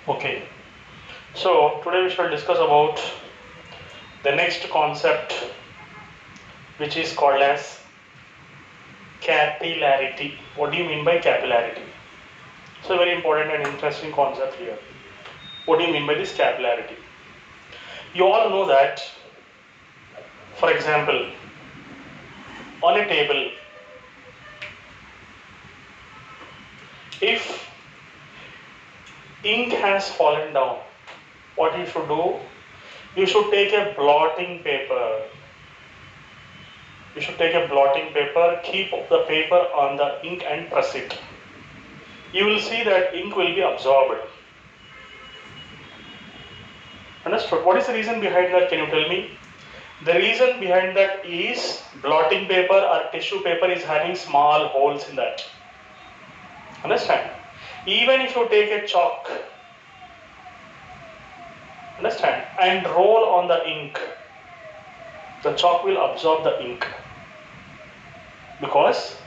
Okay, so today we shall discuss about the next concept, which is called as capillarity. What do you mean by capillarity? So very important and interesting concept here. What do you mean by this capillarity? You all know that, for example, on a table, if ink has fallen down, what you should do? You should take a blotting paper. You should take a blotting paper, keep the paper on the ink and press it. You will see that ink will be absorbed. Understood? What is the reason behind that? Can you tell me? The reason behind that is blotting paper or tissue paper is having small holes in that. Understand? Even if you take a chalk, understand, and roll on the ink, the chalk will absorb the ink because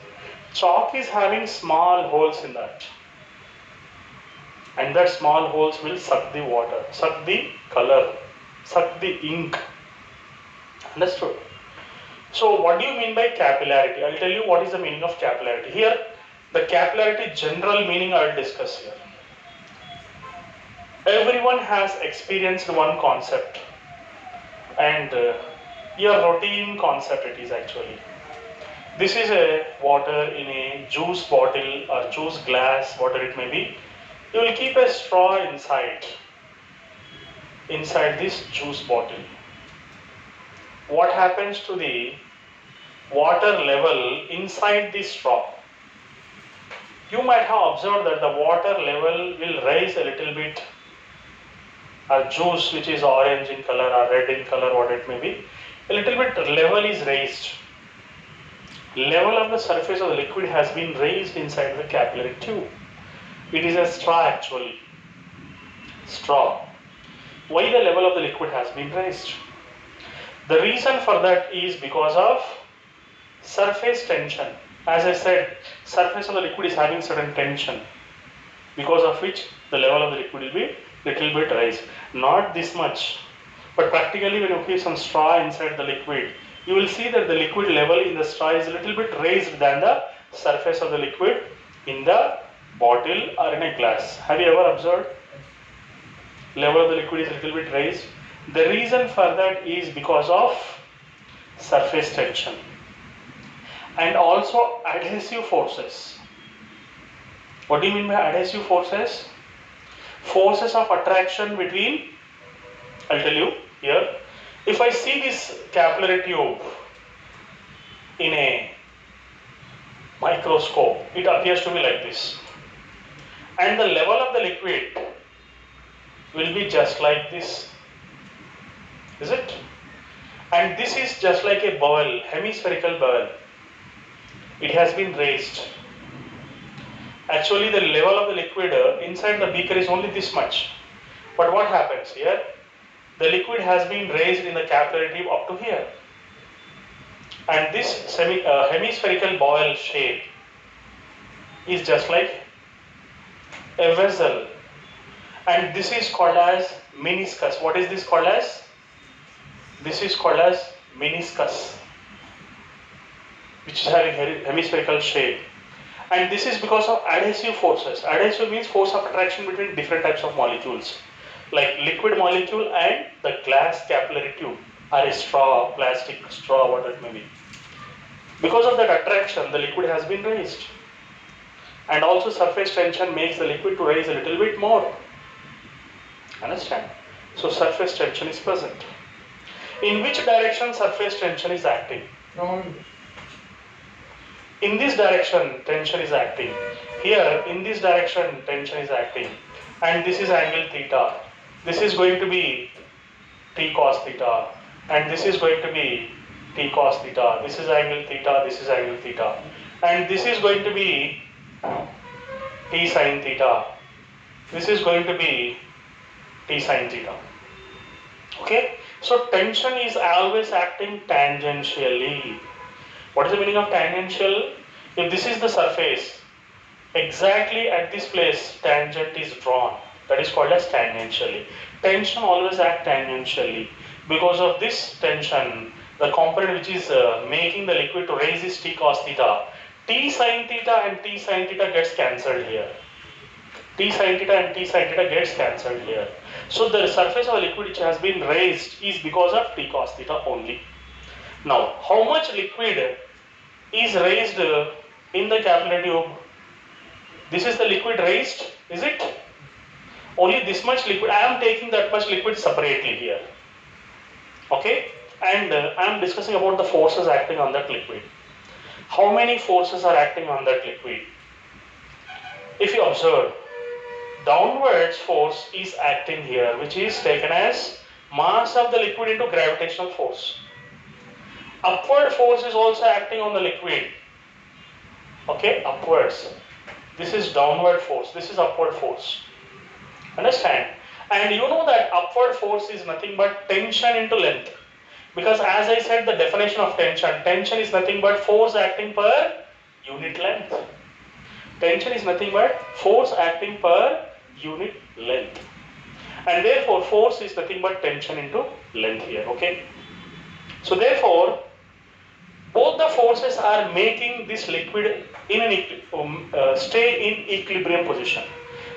chalk is having small holes in that, and that small holes will suck the water, suck the color, suck the ink. Understood? So what do you mean by capillarity? I'll tell you what is the meaning of capillarity. Here, the capillarity general meaning I will discuss here. Everyone has experienced one concept, and your routine concept it is actually. This is a water in a juice bottle or juice glass, whatever it may be. You will keep a straw inside this juice bottle. What happens to the water level inside the straw? You might have observed that the water level will rise a little bit. A juice which is orange in color or red in color, what it may be, a little bit level is raised. Level of the surface of the liquid has been raised inside the capillary tube. It is a straw actually. Straw. Why the level of the liquid has been raised? The reason for that is because of surface tension. As I said, surface of the liquid is having certain tension, because of which the level of the liquid will be little bit raised. Not this much, but practically when you keep some straw inside the liquid, you will see that the liquid level in the straw is a little bit raised than the surface of the liquid in the bottle or in a glass. Have you ever observed? Level of the liquid is a little bit raised. The reason for that is because of surface tension and also adhesive forces. What do you mean by adhesive forces? Forces of attraction between, I'll tell you here. If I see this capillary tube in a microscope, it appears to be like this. And the level of the liquid will be just like this. Is it? And this is just like a bowl, hemispherical bowl. It has been raised. Actually, the level of the liquid inside the beaker is only this much. But what happens here? The liquid has been raised in the capillary tube up to here. And this hemispherical bowl shape is just like a vessel. And this is called as meniscus. What is this called as? This is called as meniscus, which is having hemispherical shape. And this is because of adhesive forces. Adhesive means force of attraction between different types of molecules, like liquid molecule and the glass capillary tube, or a straw, plastic straw, whatever it may be. Because of that attraction, the liquid has been raised. And also surface tension makes the liquid to rise a little bit more. Understand? So surface tension is present. In which direction surface tension is acting? In this direction tension is acting. Here in this direction tension is acting. And this is angle theta. This is going to be T cos theta. And this is going to be T cos theta. This is angle theta. This is angle theta. And this is going to be T sin theta. This is going to be T sin theta. Okay? So tension is always acting tangentially. What is the meaning of tangential? If this is the surface, exactly at this place tangent is drawn. That is called as tangentially. Tension always act tangentially. Because of this tension, the component which is making the liquid to raise is T cos theta. T sin theta and T sin theta gets cancelled here. T sin theta and T sin theta gets cancelled here. So the surface of the liquid which has been raised is because of T cos theta only. Now, how much liquid is raised in the capillary tube? This is the liquid raised, is it? Only this much liquid. I am taking that much liquid separately here. Okay? And I am discussing about the forces acting on that liquid. How many forces are acting on that liquid? If you observe, downwards force is acting here, which is taken as mass of the liquid into gravitational force. Upward force is also acting on the liquid. Okay, upwards. This is downward force. This is upward force. Understand? And you know that upward force is nothing but tension into length. Because as I said, the definition of tension is nothing but force acting per unit length. Tension is nothing but force acting per unit length. And therefore, force is nothing but tension into length here. Okay? So therefore, both the forces are making this liquid in an stay in equilibrium position.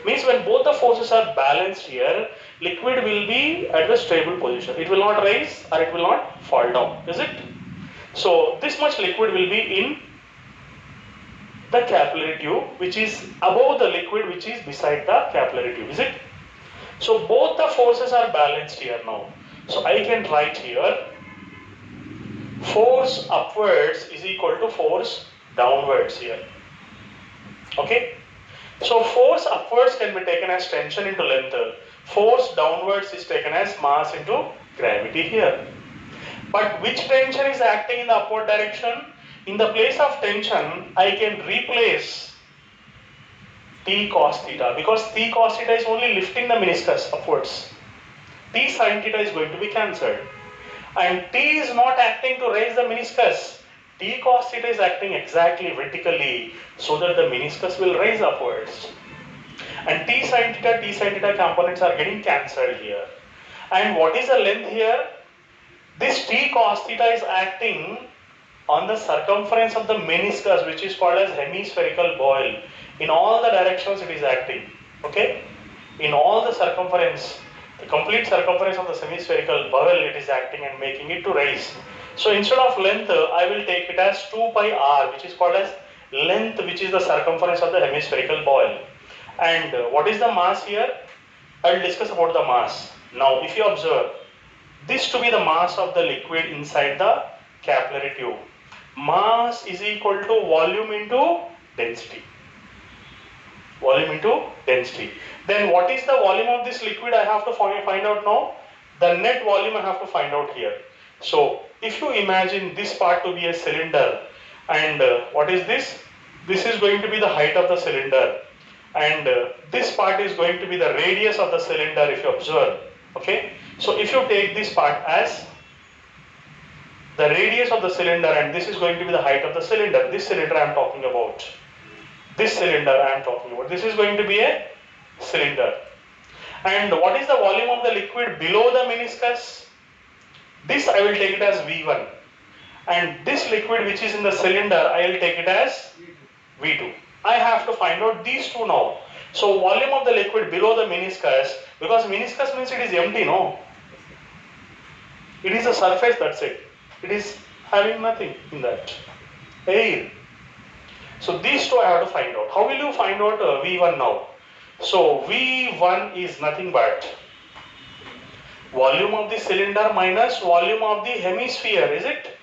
Means when both the forces are balanced here, liquid will be at the stable position. It will not rise or it will not fall down, is it? So this much liquid will be in the capillary tube, which is above the liquid which is beside the capillary tube, is it? So both the forces are balanced here now. So I can write here force upwards is equal to force downwards here. Okay? So force upwards can be taken as tension into length. Force downwards is taken as mass into gravity here. But which tension is acting in the upward direction? In the place of tension, I can replace T cos theta, because T cos theta is only lifting the meniscus upwards. T sin theta is going to be cancelled. And T is not acting to raise the meniscus. T cos theta is acting exactly vertically so that the meniscus will rise upwards. And T sin theta components are getting cancelled here. And what is the length here? This T cos theta is acting on the circumference of the meniscus, which is called as hemispherical boil. In all the directions it is acting. Okay? In all the circumference, the complete circumference of the hemispherical boil, it is acting and making it to rise. So instead of length, I will take it as 2 pi r, which is called as length, which is the circumference of the hemispherical boil. And what is the mass here? I will discuss about the mass. Now, if you observe, this to be the mass of the liquid inside the capillary tube. Mass is equal to volume into density. Volume into density. Then what is the volume of this liquid? I have to find out now. The net volume I have to find out here. So if you imagine this part to be a cylinder, and what is this? This is going to be the height of the cylinder, and this part is going to be the radius of the cylinder, if you observe. Okay, so if you take this part as the radius of the cylinder, and this is going to be the height of the cylinder, this cylinder I am talking about. This cylinder I am talking about. This is going to be a cylinder. And what is the volume of the liquid below the meniscus? This I will take it as V1. And this liquid which is in the cylinder, I will take it as V2. I have to find out these two now. So volume of the liquid below the meniscus, because meniscus means it is empty, no? It is a surface, that's it. It is having nothing in that. Air. So these two I have to find out. How will you find out V1 now? So V1 is nothing but volume of the cylinder minus volume of the hemisphere, is it?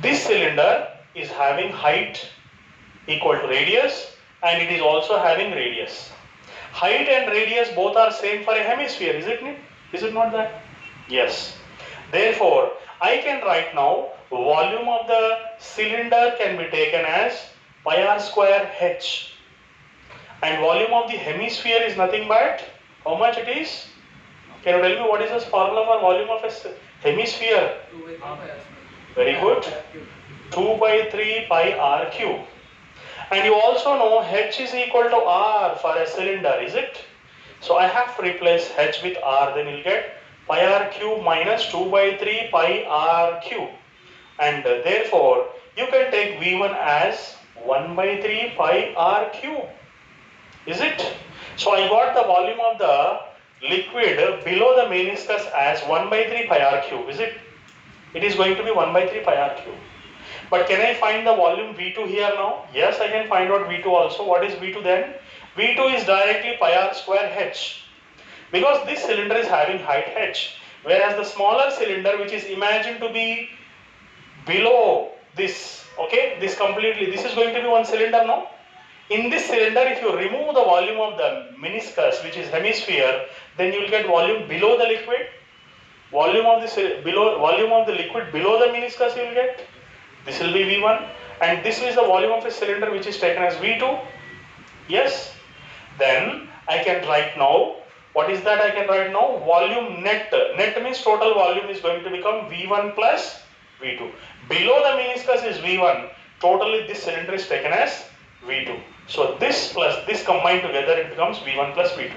This cylinder is having height equal to radius, and it is also having radius. Height and radius both are same for a hemisphere, is it? Is it not that? Yes. Therefore, I can write now volume of the cylinder can be taken as pi r square h, and volume of the hemisphere is nothing but how much it is? Can you tell me what is the formula for volume of a hemisphere? Very good. 2 by 3 pi r cube. And you also know h is equal to r for a cylinder, is it? So I have to replace h with r, then you'll get pi r cube minus 2 by 3 pi r cube. And therefore, you can take V1 as 1 by 3 pi r cube. Is it? So I got the volume of the liquid below the meniscus as 1 by 3 pi r cube. Is it? It is going to be 1 by 3 pi r cube. But can I find the volume V2 here now? Yes, I can find out V2 also. What is V2 then? V2 is directly pi r square h. Because this cylinder is having height h. Whereas the smaller cylinder, which is imagined to be below this, okay, this is going to be one cylinder now. In this cylinder, if you remove the volume of the meniscus, which is hemisphere, then you will get volume below the liquid. Volume of the liquid below the meniscus you will get. This will be V1, and this is the volume of a cylinder which is taken as V2. Yes. Then I can write now. What is that I can write now? Volume net. Net means total volume is going to become V1 plus V2. Below the meniscus is V1. Totally this cylinder is taken as V2. So this plus this combined together, it becomes V1 plus V2.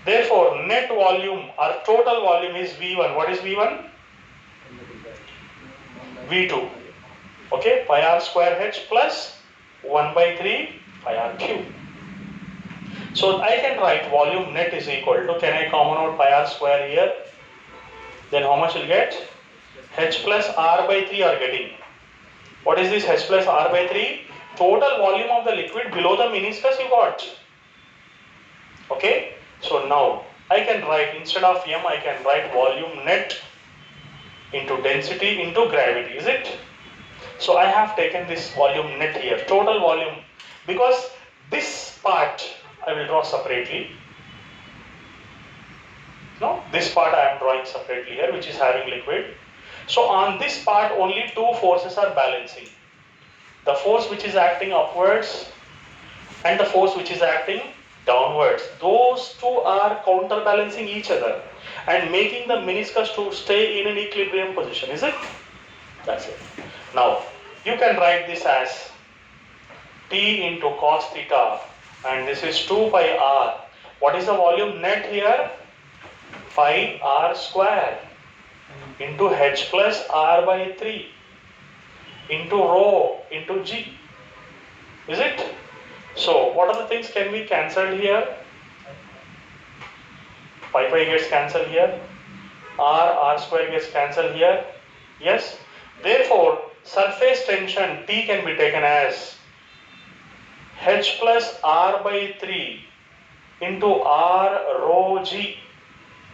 Therefore, net volume or total volume is V1. What is V1? V2. Okay, pi r square h plus 1 by 3 pi r cube. So I can write volume net is equal to, can I common out pi r square here? Then how much will get? H plus r by 3 are getting. What is this h plus r by 3? Total volume of the liquid below the meniscus you got. Okay, so now I can write, instead of m, I can write volume net into density into gravity, is it? So I have taken this volume net here, total volume, because this part I will draw separately. No, this part I am drawing separately here, which is having liquid. So on this part only two forces are balancing. The force which is acting upwards and the force which is acting downwards. Those two are counterbalancing each other and making the meniscus to stay in an equilibrium position, is it? That's it. Now, you can write this as T into cos theta, and this is 2 pi r. What is the volume net here? Pi r square into h plus r by 3 into rho into g. Is it? So, what are the things can be cancelled here? Pi gets cancelled here. R square gets cancelled here. Yes. Therefore, surface tension T can be taken as h plus r by 3 into r rho g.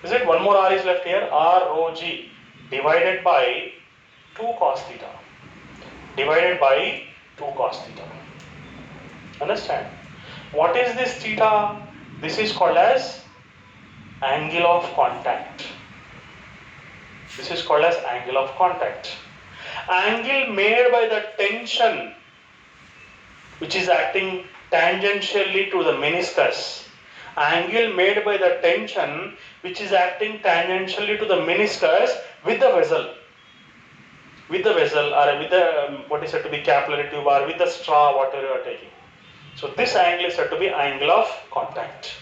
Is it? One more r is left here. R rho g divided by 2 cos theta. Divided by 2 cos theta. Understand? What is this theta? This is called as angle of contact. This is called as angle of contact. Angle made by the tension which is acting tangentially to the meniscus. Angle made by the tension which is acting tangentially to the meniscus with the vessel. With the vessel or with the what is said to be capillary tube or with the straw, whatever you are taking. So this angle is said to be angle of contact.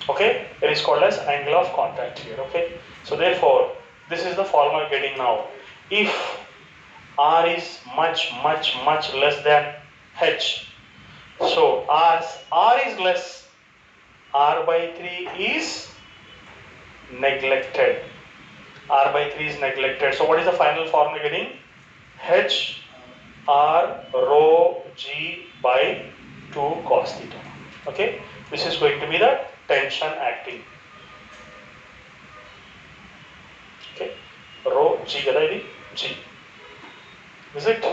Okay, it is called as angle of contact here. Okay, so therefore this is the formula getting now. If r is much less than h, so as r is less, r by 3 is neglected. R by 3 is neglected. So what is the final formula getting? H r rho g by 2 cos theta. Okay, this is going to be the tension acting. Okay, rho g kada idi g. Is it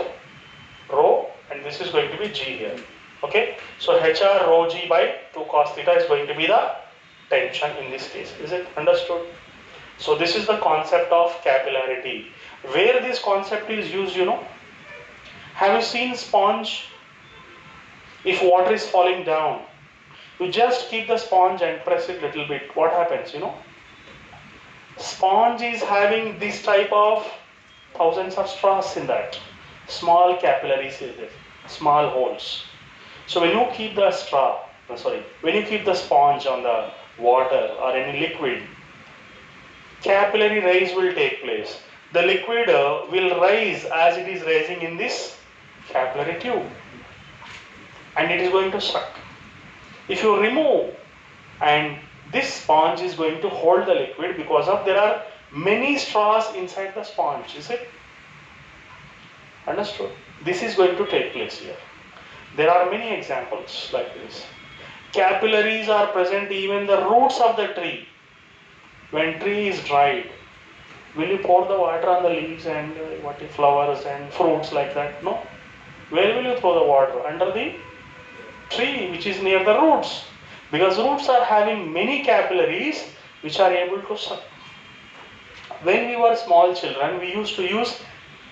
rho, and this is going to be g here. Okay, so h r rho g by 2 cos theta is going to be the tension in this case. Is it understood? So this is the concept of capillarity. Where this concept is used, you know, have you seen sponge? If water is falling down, you just keep the sponge and press it little bit. What happens, you know? Sponge is having this type of thousands of straws in that. Small capillaries is there, small holes. So when you keep the when you keep the sponge on the water or any liquid, capillary rise will take place. The liquid will rise as it is rising in this capillary tube, and it is going to suck. If you remove, and this sponge is going to hold the liquid because of there are many straws inside the sponge, is it? Understood? This is going to take place here. There are many examples like this. Capillaries are present even in the roots of the tree. When tree is dried, will you pour the water on the leaves and flowers and fruits like that? No. Where will you throw the water? Under the tree which is near the roots. Because roots are having many capillaries which are able to suck. When we were small children, we used to use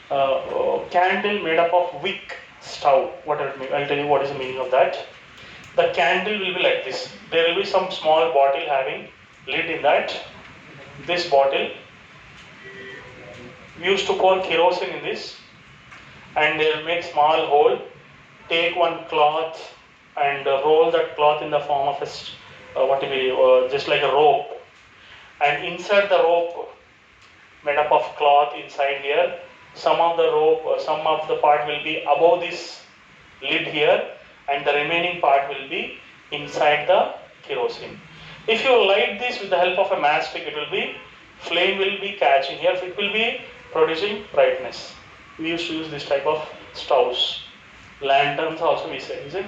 candle made up of wick stove. I'll tell you what is the meaning of that. The candle will be like this. There will be some small bottle having lid in that. This bottle, we used to pour kerosene in this, and they'll make small hole, take one cloth and roll that cloth in the form of a just like a rope, and insert the rope made up of cloth inside here. Some of the rope, some of the part will be above this lid here, and the remaining part will be inside the kerosene. If you light this with the help of a matchstick, flame will be catching here, it will be producing brightness. We used to use this type of stoves. Lanterns also we say, is it?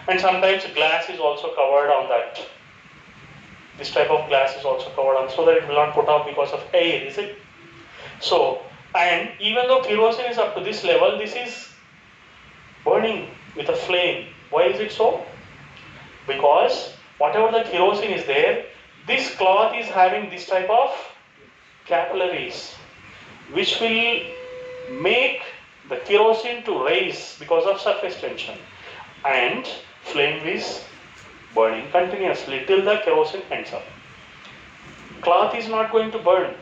And sometimes glass is also covered on that. This type of glass is also covered on, so that it will not put out because of air, is it? So, and even though kerosene is up to this level, this is burning with a flame. Why is it so? Because whatever the kerosene is there, this cloth is having this type of capillaries, which will make the kerosene to rise because of surface tension, and flame is burning continuously till the kerosene ends up. Cloth is not going to burn.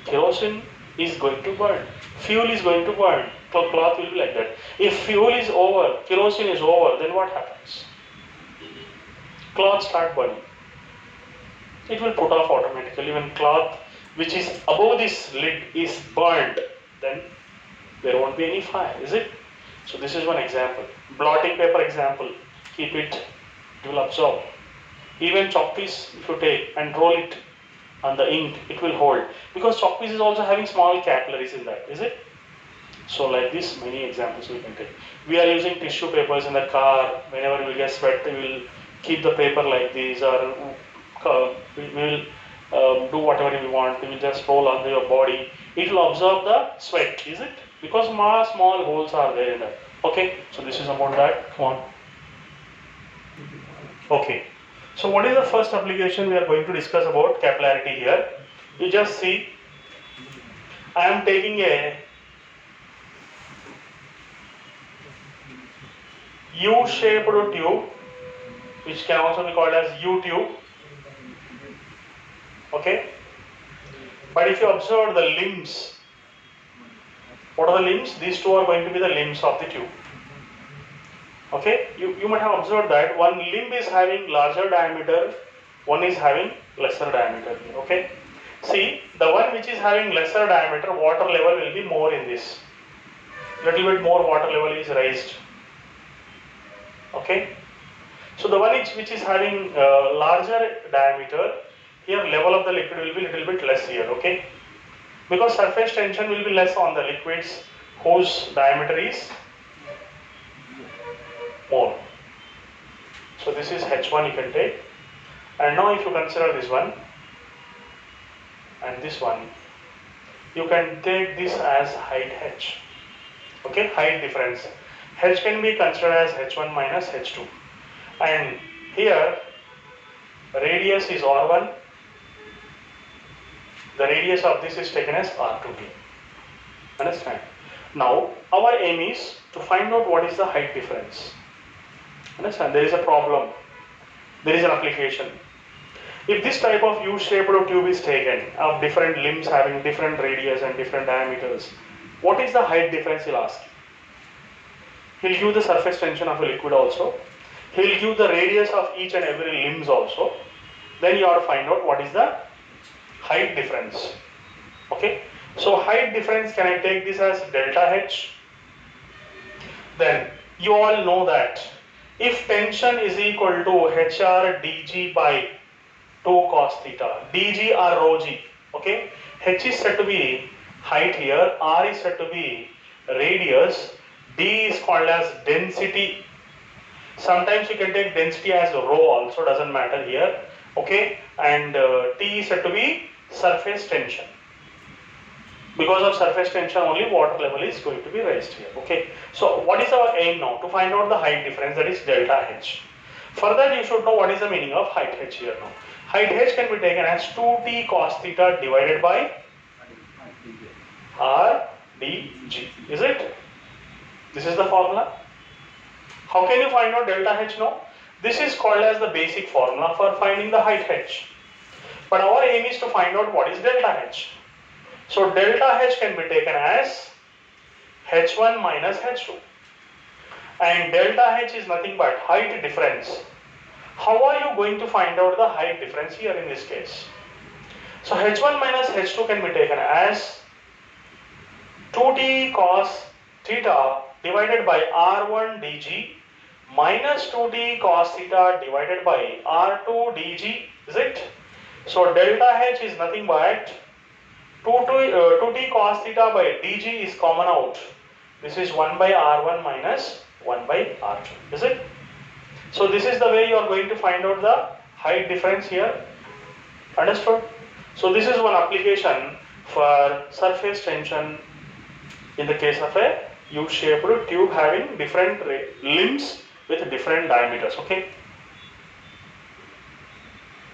Kerosene is going to burn. Fuel is going to burn. Cloth will be like that. If fuel is over, kerosene is over, then what happens? Cloth start burning. It will put off automatically. When cloth which is above this lid is burnt, then there won't be any fire, is it? So this is one example. Blotting paper example. Keep it, it will absorb. Even chalk piece, if you take and roll it on the ink, it will hold. Because chalk piece is also having small capillaries in that, is it? So like this, many examples we can take. We are using tissue papers in the car. Whenever we get sweat, we will keep the paper like this, or we will do whatever we want. We will just roll onto your body. It will absorb the sweat, is it? Because small holes are there in that. Okay, so this is about that. Come on. Okay, so what is the first application we are going to discuss about capillarity here? You just see, I am taking a U-shaped tube, which can also be called as U-tube. Okay, but if you observe the limbs, what are the limbs? These two are going to be the limbs of the tube. Okay, you might have observed that one limb is having larger diameter, one is having lesser diameter. Okay, see, the one which is having lesser diameter, water level will be more in this. Little bit more water level is raised. Okay, so the one which is having larger diameter, here level of the liquid will be little bit less here. Okay, because surface tension will be less on the liquids whose diameter is more. So this is H1 you can take, and now if you consider this one and this one, you can take this as height H. Okay, height difference. H can be considered as H1 minus H2, and here radius is R1. The radius of this is taken as R2. Understand? Now our aim is to find out what is the height difference. Understand? There is a problem. There is an application. If this type of U-shaped tube is taken of different limbs having different radius and different diameters, what is the height difference, he'll ask. He'll give the surface tension of a liquid also. He'll give the radius of each and every limbs also. then you have to find out what is the height difference. Okay, so height difference, can I take this as delta H? Then you all know that if tension is equal to HR dg by 2 cos theta, dg or rho g, okay, H is said to be height here, R is said to be radius, D is called as density. Sometimes you can take density as rho also, doesn't matter here, okay, and T is said to be surface tension. Because of surface tension only water level is going to be raised here, okay. So what is our aim now? To find out the height difference, that is delta H. For that you should know what is the meaning of height H here now. Height H can be taken as 2t cos theta divided by R dg, is it? This is the formula. How can you find out delta H now? This is called as the basic formula for finding the height H. But our aim is to find out what is delta H. So delta H can be taken as H1 minus H2. And delta H is nothing but height difference. How are you going to find out the height difference here in this case? So H1 minus H2 can be taken as 2t cos theta divided by R1 dg minus 2t cos theta divided by R2 dg, is it? So delta H is nothing but 2t cos theta by dg is common out. This is 1 by R1 minus 1 by R2, is it? So this is the way you are going to find out the height difference here. Understood? So this is one application for surface tension in the case of a U-shaped tube having different limbs with different diameters, okay.